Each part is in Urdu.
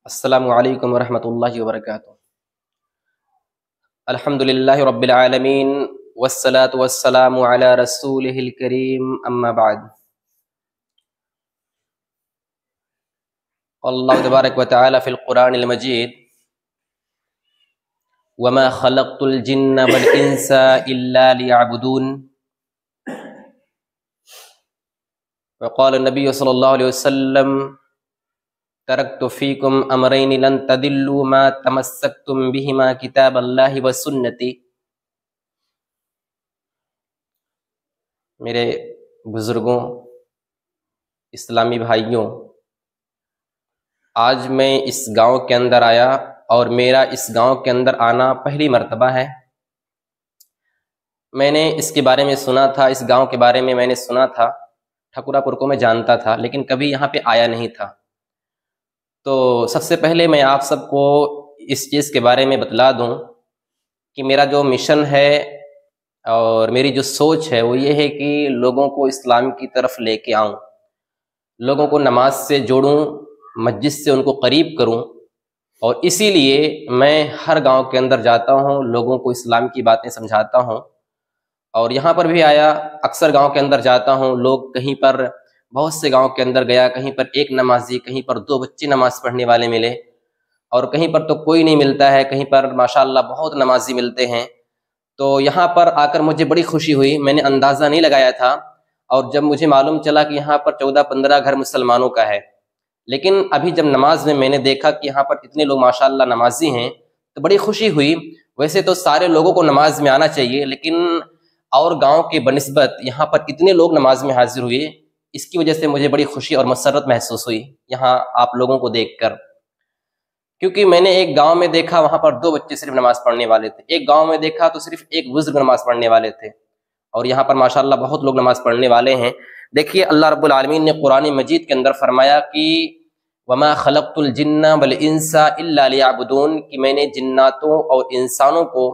السلام علیکم ورحمۃ اللہ وبرکاتہ۔ الحمدللہ رب العالمین والصلاة والسلام علی رسولہ الکریم، اما بعد۔ اللہ تبارک و تعالی فی القرآن المجید: وما خلقت الجن والانس الا لیعبدون۔ وقال النبی صلی اللہ علیہ وسلم: ترکت فیکم امرین لن تضلوا ما تمسکتم بہما کتاب اللہ و سنتی۔ میرے بزرگوں، اسلامی بھائیوں، آج میں اس گاؤں کے اندر آیا اور میرا اس گاؤں کے اندر آنا پہلی مرتبہ ہے۔ میں نے اس کے بارے میں سنا تھا، اس گاؤں کے بارے میں نے سنا تھا، ٹھکورا پور کو میں جانتا تھا، لیکن کبھی یہاں پہ آیا نہیں تھا۔ تو سب سے پہلے میں آپ سب کو اس چیز کے بارے میں بتلا دوں کہ میرا جو مشن ہے اور میری جو سوچ ہے وہ یہ ہے کہ لوگوں کو اسلام کی طرف لے کے آؤں، لوگوں کو نماز سے جوڑوں، مسجد سے ان کو قریب کروں، اور اسی لیے میں ہر گاؤں کے اندر جاتا ہوں، لوگوں کو اسلام کی باتیں سمجھاتا ہوں۔ اور یہاں پر بھی آیا، اکثر گاؤں کے اندر جاتا ہوں، لوگ کہیں پر بہت سے گاؤں کے اندر گیا، کہیں پر ایک نمازی، کہیں پر 2 بچے نماز پڑھنے والے ملے، اور کہیں پر تو کوئی نہیں ملتا ہے، کہیں پر ماشاءاللہ بہت نمازی ملتے ہیں۔ تو یہاں پر آ کر مجھے بڑی خوشی ہوئی، میں نے اندازہ نہیں لگایا تھا، اور جب مجھے معلوم چلا کہ یہاں پر 14-15 گھر مسلمانوں کا ہے، لیکن ابھی جب نماز میں نے دیکھا کہ یہاں پر اتنے لوگ ماشاءاللہ نمازی ہیں تو بڑی خوشی ہوئی۔ ویسے تو سارے لوگوں کو نماز میں آنا چاہیے، لیکن اور گاؤں کے بنسبت یہاں پر اتنے لوگ نماز میں حاضر ہوئے، اس کی وجہ سے مجھے بڑی خوشی اور مسرت محسوس ہوئی یہاں آپ لوگوں کو دیکھ کر۔ کیونکہ میں نے ایک گاؤں میں دیکھا وہاں پر 2 بچے صرف نماز پڑھنے والے تھے، ایک گاؤں میں دیکھا تو صرف ایک بزرگ نماز پڑھنے والے تھے، اور یہاں پر ماشاءاللہ بہت لوگ نماز پڑھنے والے ہیں۔ دیکھیے اللہ رب العالمین نے قرآن مجید کے اندر فرمایا کہ وما خلقت الجن والانس الا لیعبدون، کہ میں نے جناتوں اور انسانوں کو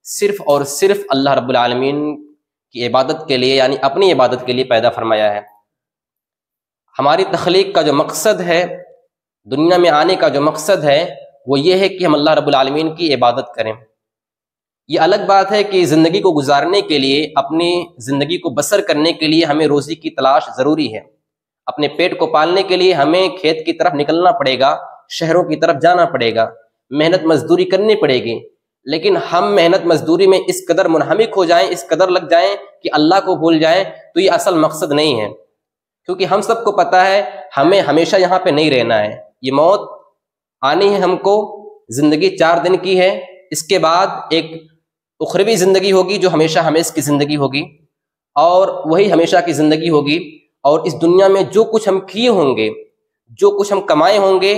صرف اور صرف اللہ رب العالمین کی عبادت کے لیے، یعنی اپنی عبادت کے لیے پیدا فرمایا ہے۔ ہماری تخلیق کا جو مقصد ہے، دنیا میں آنے کا جو مقصد ہے، وہ یہ ہے کہ ہم اللہ رب العالمین کی عبادت کریں۔ یہ الگ بات ہے کہ زندگی کو گزارنے کے لیے، اپنی زندگی کو بسر کرنے کے لیے ہمیں روزی کی تلاش ضروری ہے، اپنے پیٹ کو پالنے کے لیے ہمیں کھیت کی طرف نکلنا پڑے گا، شہروں کی طرف جانا پڑے گا، محنت مزدوری کرنی پڑے گی، لیکن ہم محنت مزدوری میں اس قدر منہمک ہو جائیں، اس قدر لگ جائیں کہ اللہ کو بھول جائیں، تو یہ اصل مقصد نہیں ہے۔ کیونکہ ہم سب کو پتہ ہے ہمیں ہمیشہ یہاں پہ نہیں رہنا ہے، یہ موت آنی ہے ہم کو، زندگی 4 دن کی ہے، اس کے بعد ایک اخروی زندگی ہوگی جو ہمیشہ ہمیشہ کی زندگی ہوگی، اور وہی ہمیشہ کی زندگی ہوگی۔ اور اس دنیا میں جو کچھ ہم کیے ہوں گے، جو کچھ ہم کمائے ہوں گے،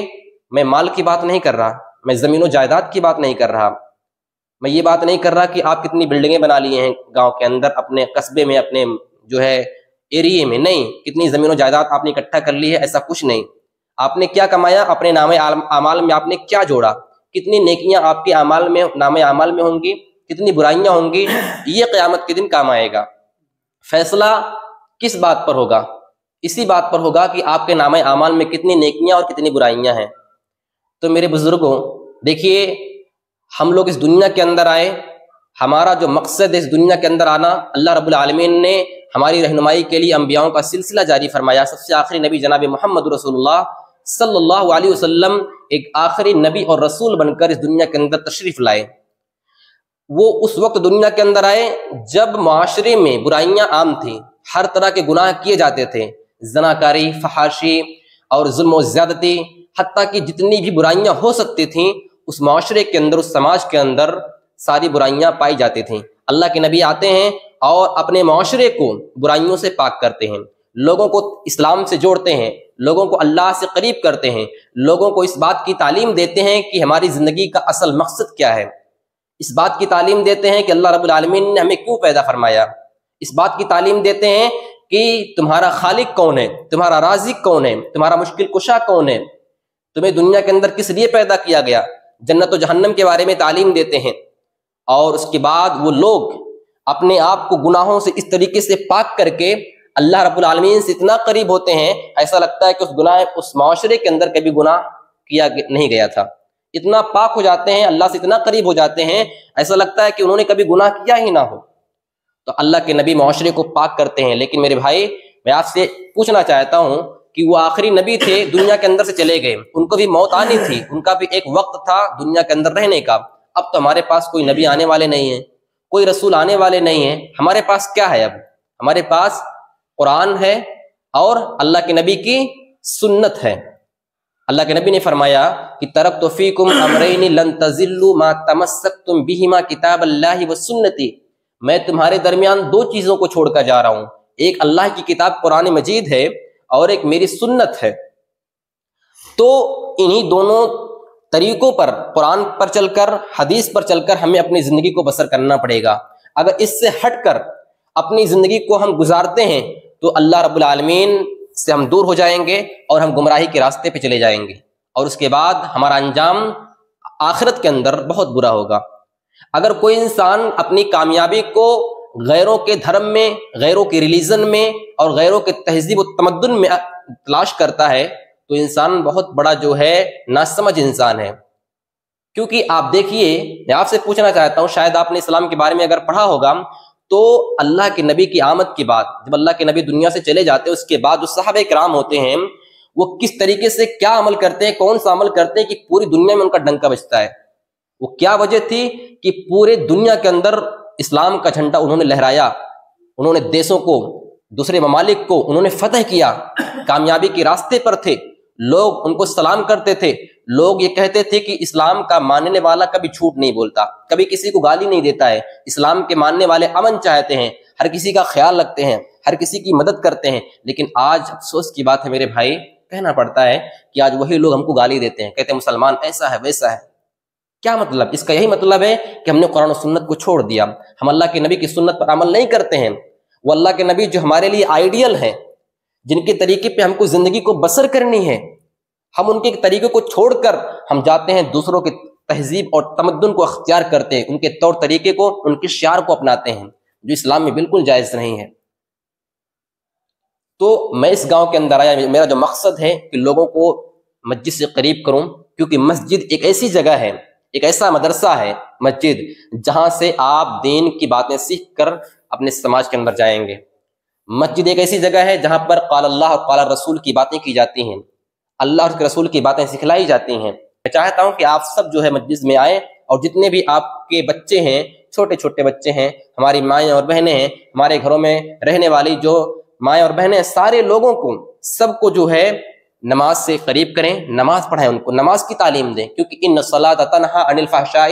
میں مال کی بات نہیں کر رہا، میں زمین و جائیداد کی بات نہیں کر رہا، میں یہ بات نہیں کر رہا کہ آپ کتنی بلڈنگیں بنا لی ہیں گاؤں کے اندر، اپنے قصبے میں، اپنے جو ہے ایریے میں، نہیں، کتنی زمین و جائیداد آپ نے اکٹھا کر لی ہے، ایسا کچھ نہیں۔ آپ نے کیا کمایا، اپنے نام اعمال میں آپ نے کیا جوڑا، کتنی نیکیاں آپ کے اعمال میں، نام اعمال میں ہوں گی، کتنی برائیاں ہوں گی، یہ قیامت کے دن کام آئے گا۔ فیصلہ کس بات پر ہوگا؟ اسی بات پر ہوگا کہ آپ کے نام اعمال میں کتنی نیکیاں اور کتنی برائیاں ہیں۔ تو میرے بزرگوں، دیکھیے ہم لوگ اس دنیا کے اندر آئے، ہمارا جو مقصد ہے اس دنیا کے اندر آنا، اللہ رب العالمین نے ہماری رہنمائی کے لیے انبیاؤں کا سلسلہ جاری فرمایا۔ سب سے آخری نبی جناب محمد رسول اللہ صلی اللہ علیہ وسلم ایک آخری نبی اور رسول بن کر اس دنیا کے اندر تشریف لائے۔ وہ اس وقت دنیا کے اندر آئے جب معاشرے میں برائیاں عام تھیں، ہر طرح کے گناہ کیے جاتے تھے، زناکاری، فحاشی اور ظلم و زیادتی، حتیٰ کہ جتنی بھی برائیاں ہو سکتی تھیں اس معاشرے کے اندر، اس سماج کے اندر ساری برائیاں پائی جاتی تھیں۔ اللہ کے نبی آتے ہیں اور اپنے معاشرے کو برائیوں سے پاک کرتے ہیں، لوگوں کو اسلام سے جوڑتے ہیں، لوگوں کو اللہ سے قریب کرتے ہیں، لوگوں کو اس بات کی تعلیم دیتے ہیں کہ ہماری زندگی کا اصل مقصد کیا ہے، اس بات کی تعلیم دیتے ہیں کہ اللہ رب العالمین نے ہمیں کیوں پیدا فرمایا، اس بات کی تعلیم دیتے ہیں کہ تمہارا خالق کون ہے، تمہارا رازق کون ہے، تمہارا مشکل کشا کون ہے، تمہیں دنیا کے اندر کس لیے پیدا کیا گیا، جنت و جہنم کے بارے میں تعلیم دیتے ہیں۔ اور اس کے بعد وہ لوگ اپنے آپ کو گناہوں سے اس طریقے سے پاک کر کے اللہ رب العالمین سے اتنا قریب ہوتے ہیں، ایسا لگتا ہے کہ اس معاشرے کے اندر کبھی گناہ کیا نہیں گیا تھا، اتنا پاک ہو جاتے ہیں، اللہ سے اتنا قریب ہو جاتے ہیں، ایسا لگتا ہے کہ انہوں نے کبھی گناہ کیا ہی نہ ہو۔ تو اللہ کے نبی معاشرے کو پاک کرتے ہیں، لیکن میرے بھائی میں آپ سے پوچھنا چاہتا ہوں کہ وہ آخری نبی تھے، دنیا کے اندر سے چلے گئے، ان کو بھی موت آنی تھی، ان کا بھی ایک وقت تھا دنیا کے اندر رہنے کا۔ اب تو ہمارے پاس کوئی نبی آنے والے نہیں ہیں، کوئی رسول آنے والے نہیں ہیں، ہمارے پاس کیا ہے؟ اب ہمارے پاس قرآن ہے اور اللہ کے نبی کی سنت ہے۔ اللہ کے نبی نے فرمایا کہ ترکت فیکم امرین لن تضلوا ما تمسکتم بہما کتاب اللہ و سنتی، میں تمہارے درمیان دو چیزوں کو چھوڑ کر جا رہا ہوں، ایک اللہ کی کتاب قرآن مجید ہے اور ایک میری سنت ہے۔ تو انہی دونوں طریقوں پر، قرآن پر چل کر، حدیث پر چل کر ہمیں اپنی زندگی کو بسر کرنا پڑے گا۔ اگر اس سے ہٹ کر اپنی زندگی کو ہم گزارتے ہیں تو اللہ رب العالمین سے ہم دور ہو جائیں گے اور ہم گمراہی کے راستے پہ چلے جائیں گے، اور اس کے بعد ہمارا انجام آخرت کے اندر بہت برا ہوگا۔ اگر کوئی انسان اپنی کامیابی کو غیروں کے دھرم میں، غیروں کے ریلیجن میں اور غیروں کے تہذیب و تمدن میں تلاش کرتا ہے تو انسان بہت بڑا جو ہے ناسمجھ انسان ہے۔ کیونکہ آپ دیکھیے، میں آپ سے پوچھنا چاہتا ہوں، شاید آپ نے اسلام کے بارے میں اگر پڑھا ہوگا تو اللہ کے نبی کی آمد کے بعد، جب اللہ کے نبی دنیا سے چلے جاتے ہیں، اس کے بعد جو صحابہ کرام ہوتے ہیں وہ کس طریقے سے کیا عمل کرتے ہیں، کون سا عمل کرتے ہیں کہ پوری دنیا میں ان کا ڈنکا بجتا ہے۔ وہ کیا وجہ تھی کہ پورے دنیا کے اندر اسلام کا جھنڈا انہوں نے لہرایا، انہوں نے دیسوں کو، دوسرے ممالک کو انہوں نے فتح کیا، کامیابی کے راستے پر تھے، لوگ ان کو سلام کرتے تھے، لوگ یہ کہتے تھے کہ اسلام کا ماننے والا کبھی جھوٹ نہیں بولتا، کبھی کسی کو گالی نہیں دیتا ہے، اسلام کے ماننے والے امن چاہتے ہیں، ہر کسی کا خیال رکھتے ہیں، ہر کسی کی مدد کرتے ہیں۔ لیکن آج افسوس کی بات ہے میرے بھائی، کہنا پڑتا ہے کہ آج وہی لوگ ہم کو گالی دیتے ہیں، کہتے ہیں مسلمان ایسا ہے ویسا ہے۔ کیا مطلب؟ اس کا یہی مطلب ہے کہ ہم نے قرآن و سنت کو چھوڑ دیا، ہم اللہ کے نبی کی سنت پر عمل نہیں کرتے ہیں۔ وہ اللہ کے نبی جو ہمارے لیے آئیڈیل ہیں، جن کے طریقے پہ ہم کو زندگی کو بسر کرنی ہے، ہم ان کے طریقے کو چھوڑ کر ہم جاتے ہیں دوسروں کے تہذیب اور تمدن کو اختیار کرتے ہیں، ان کے طور طریقے کو، ان کے شعار کو اپناتے ہیں، جو اسلام میں بالکل جائز نہیں ہے۔ تو میں اس گاؤں کے اندر آیا، میرا جو مقصد ہے کہ لوگوں کو مسجد سے قریب کروں، کیونکہ مسجد ایک ایسی جگہ ہے، ایک ایسا مدرسہ ہے مسجد، جہاں سے آپ دین کی باتیں سیکھ کر اپنے سماج کے اندر جائیں گے۔ مسجد ایک ایسی جگہ ہے جہاں پر قال اللہ اور قال رسول کی باتیں کی جاتی ہیں، اللہ اور اس کے رسول کی باتیں سکھلائی جاتی ہیں۔ میں چاہتا ہوں کہ آپ سب جو ہے مسجد میں آئیں، اور جتنے بھی آپ کے بچے ہیں، چھوٹے چھوٹے بچے ہیں، ہماری مائیں اور بہنیں ہیں، ہمارے گھروں میں رہنے والی جو مائیں اور بہنیں، سارے لوگوں کو، سب کو جو ہے نماز سے قریب کریں، نماز پڑھائیں، ان کو نماز کی تعلیم دیں، کیونکہ ان الصلاۃ تنہی عن الفحشاء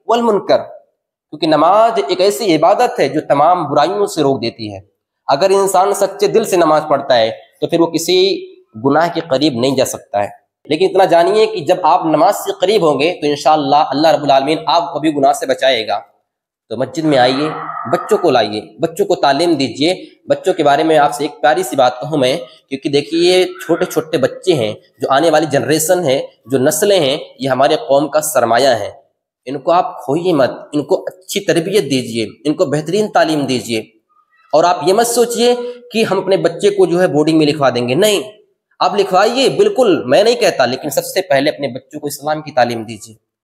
والمنکر، کیونکہ نماز ایک ایسی عبادت ہے جو تمام برائیوں سے روک دیتی ہے۔ اگر انسان سچے دل سے نماز پڑھتا ہے تو پھر وہ کسی گناہ کے قریب نہیں جا سکتا ہے۔ لیکن اتنا جانیے کہ جب آپ نماز سے قریب ہوں گے تو انشاءاللہ اللہ رب العالمین آپ کو بھی گناہ سے بچائے گا۔ تو مسجد میں آئیے، بچوں کو لائیے، بچوں کو تعلیم دیجیے۔ بچوں کے بارے میں آپ سے ایک پیاری سی بات کہوں میں، کیونکہ دیکھیے یہ چھوٹے چھوٹے بچے ہیں، جو آنے والی جنریشن ہے، جو نسلیں ہیں، یہ ہمارے قوم کا سرمایہ ہیں۔ ان کو آپ کھوئیے مت، ان کو اچھی تربیت دیجیے، ان کو بہترین تعلیم دیجیے۔ اور آپ یہ مت سوچئے کہ ہم اپنے بچے کو جو ہے بورڈنگ میں لکھوا دیں گے، نہیں، آپ لکھوائیے، بالکل میں نہیں کہتا، لیکن سب سے پہلے اپنے بچوں کو اسلام کی تعلیم دیجیے۔